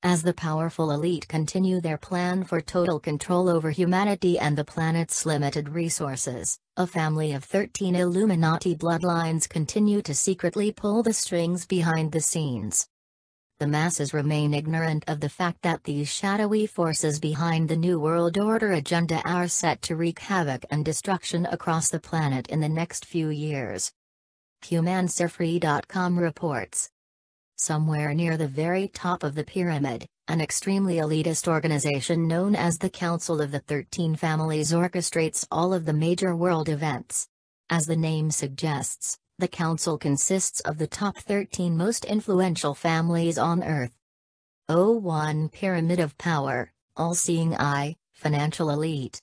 As the powerful elite continue their plan for total control over humanity and the planet's limited resources, a family of 13 Illuminati bloodlines continue to secretly pull the strings behind the scenes. The masses remain ignorant of the fact that these shadowy forces behind the New World Order agenda are set to wreak havoc and destruction across the planet in the next few years. HumanSurfree.com reports. Somewhere near the very top of the pyramid, an extremely elitist organization known as the Council of the 13 Families orchestrates all of the major world events. As the name suggests, the council consists of the top 13 most influential families on Earth. 1 Pyramid of Power, All-Seeing Eye, Financial Elite.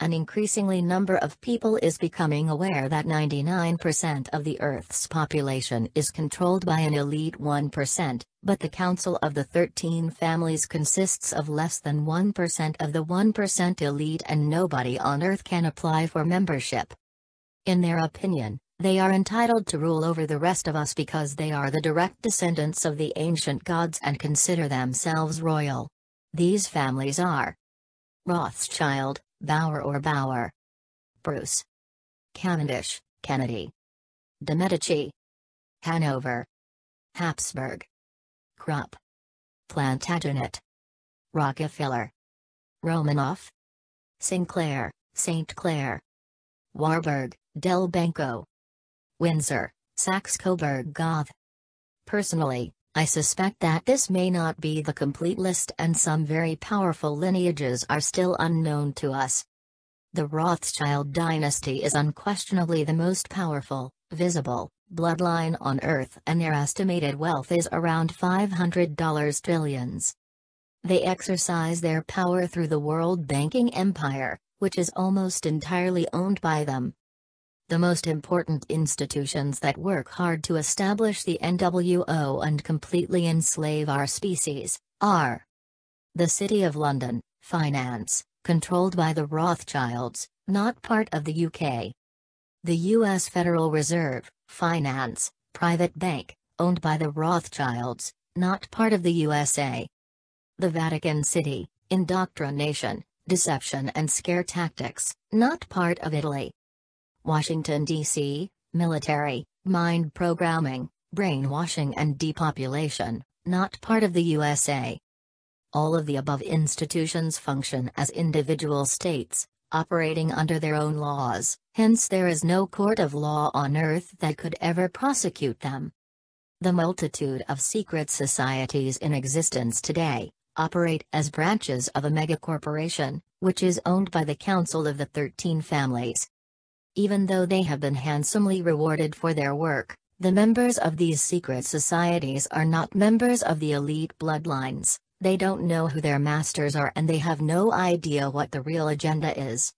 An increasingly number of people is becoming aware that 99% of the Earth's population is controlled by an elite 1%, but the Council of the 13 Families consists of less than 1% of the 1% elite, and nobody on Earth can apply for membership. In their opinion, they are entitled to rule over the rest of us because they are the direct descendants of the ancient gods and consider themselves royal. These families are Rothschild, Bauer, Bruce, Cavendish, Kennedy, de Medici, Hanover, Habsburg, Krupp, Plantagenet, Rockefeller, Romanov, Sinclair, St. Clair, Warburg, Del Banco, Windsor, Saxe-Coburg-Gotha. Personally, I suspect that this may not be the complete list and some very powerful lineages are still unknown to us. The Rothschild dynasty is unquestionably the most powerful, visible, bloodline on Earth, and their estimated wealth is around $500 trillions. They exercise their power through the world banking empire, which is almost entirely owned by them. The most important institutions that work hard to establish the NWO and completely enslave our species are the City of London, finance, controlled by the Rothschilds, not part of the UK. The US Federal Reserve, finance, private bank, owned by the Rothschilds, not part of the USA. The Vatican City, indoctrination, deception and scare tactics, not part of Italy. Washington, D.C., military, mind programming, brainwashing and depopulation, not part of the USA. All of the above institutions function as individual states, operating under their own laws, hence there is no court of law on Earth that could ever prosecute them. The multitude of secret societies in existence today operate as branches of a megacorporation, which is owned by the Council of the 13 Families. Even though they have been handsomely rewarded for their work, the members of these secret societies are not members of the elite bloodlines, they don't know who their masters are and they have no idea what the real agenda is.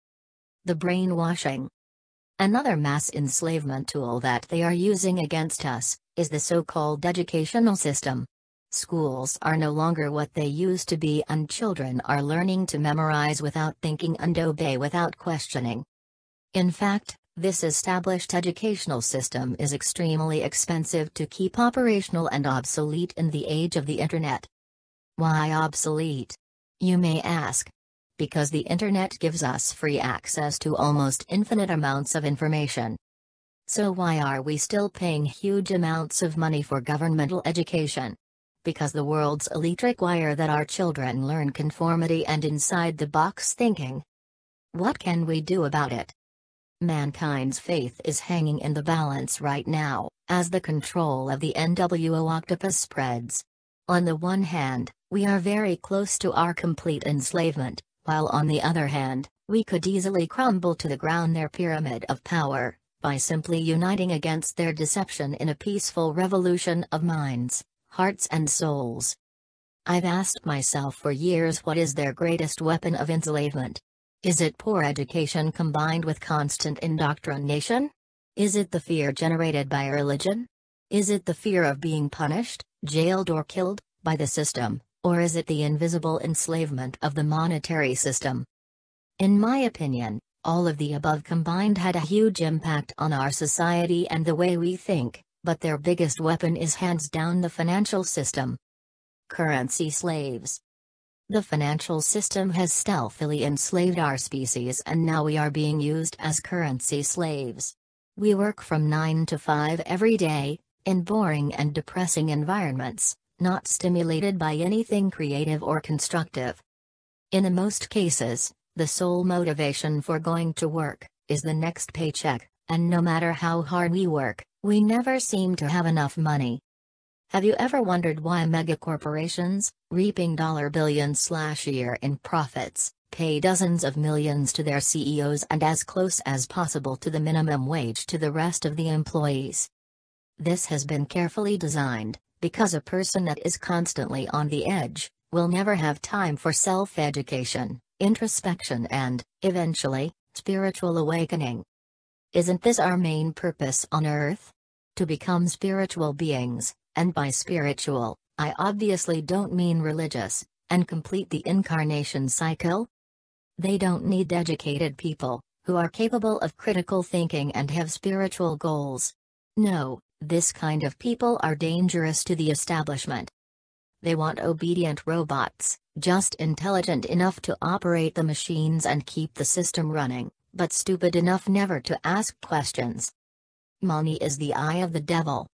The brainwashing. Another mass enslavement tool that they are using against us is the so-called educational system. Schools are no longer what they used to be and children are learning to memorize without thinking and obey without questioning. In fact, this established educational system is extremely expensive to keep operational and obsolete in the age of the Internet. Why obsolete? You may ask. Because the Internet gives us free access to almost infinite amounts of information. So why are we still paying huge amounts of money for governmental education? Because the world's elite require that our children learn conformity and inside-the-box thinking. What can we do about it? Mankind's faith is hanging in the balance right now, as the control of the NWO octopus spreads. On the one hand, we are very close to our complete enslavement, while on the other hand, we could easily crumble to the ground their pyramid of power, by simply uniting against their deception in a peaceful revolution of minds, hearts and souls. I've asked myself for years, what is their greatest weapon of enslavement? Is it poor education combined with constant indoctrination? Is it the fear generated by religion? Is it the fear of being punished, jailed or killed, by the system, or is it the invisible enslavement of the monetary system? In my opinion, all of the above combined had a huge impact on our society and the way we think, but their biggest weapon is hands down the financial system. Currency slaves. The financial system has stealthily enslaved our species, and now we are being used as currency slaves. We work from 9 to 5 every day, in boring and depressing environments, not stimulated by anything creative or constructive. In most cases, the sole motivation for going to work is the next paycheck, and no matter how hard we work, we never seem to have enough money. Have you ever wondered why megacorporations, reaping billions/year in profits, pay dozens of millions to their CEOs and as close as possible to the minimum wage to the rest of the employees? This has been carefully designed, because a person that is constantly on the edge will never have time for self-education, introspection and, eventually, spiritual awakening. Isn't this our main purpose on Earth? To become spiritual beings, and by spiritual, I obviously don't mean religious, and complete the incarnation cycle? They don't need educated people, who are capable of critical thinking and have spiritual goals. No, this kind of people are dangerous to the establishment. They want obedient robots, just intelligent enough to operate the machines and keep the system running, but stupid enough never to ask questions. Money is the eye of the devil.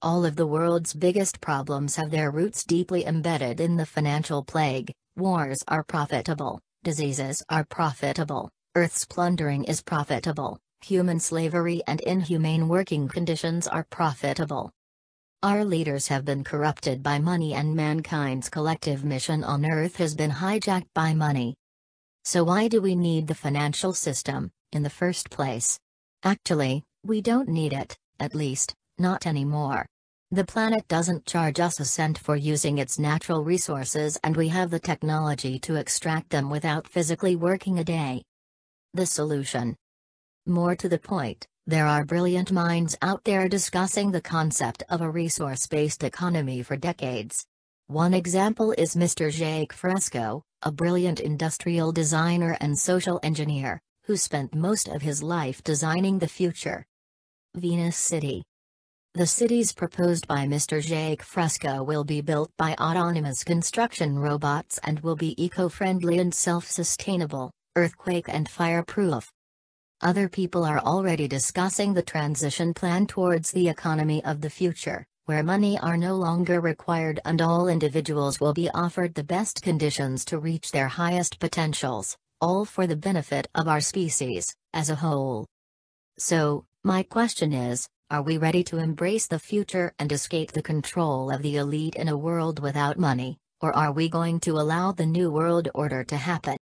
All of the world's biggest problems have their roots deeply embedded in the financial plague. Wars are profitable, diseases are profitable, Earth's plundering is profitable, human slavery and inhumane working conditions are profitable. Our leaders have been corrupted by money, and mankind's collective mission on Earth has been hijacked by money. So why do we need the financial system, in the first place? Actually, we don't need it, at least, not anymore. The planet doesn't charge us a cent for using its natural resources, and we have the technology to extract them without physically working a day. The solution? More to the point, there are brilliant minds out there discussing the concept of a resource-based economy for decades. One example is Mr. Jacques Fresco, a brilliant industrial designer and social engineer, who spent most of his life designing the future. Venus City. The cities proposed by Mr. Jacques Fresco will be built by autonomous construction robots and will be eco-friendly and self-sustainable, earthquake and fireproof. Other people are already discussing the transition plan towards the economy of the future, where money are no longer required and all individuals will be offered the best conditions to reach their highest potentials, all for the benefit of our species, as a whole. So, my question is, are we ready to embrace the future and escape the control of the elite in a world without money, or are we going to allow the New World Order to happen?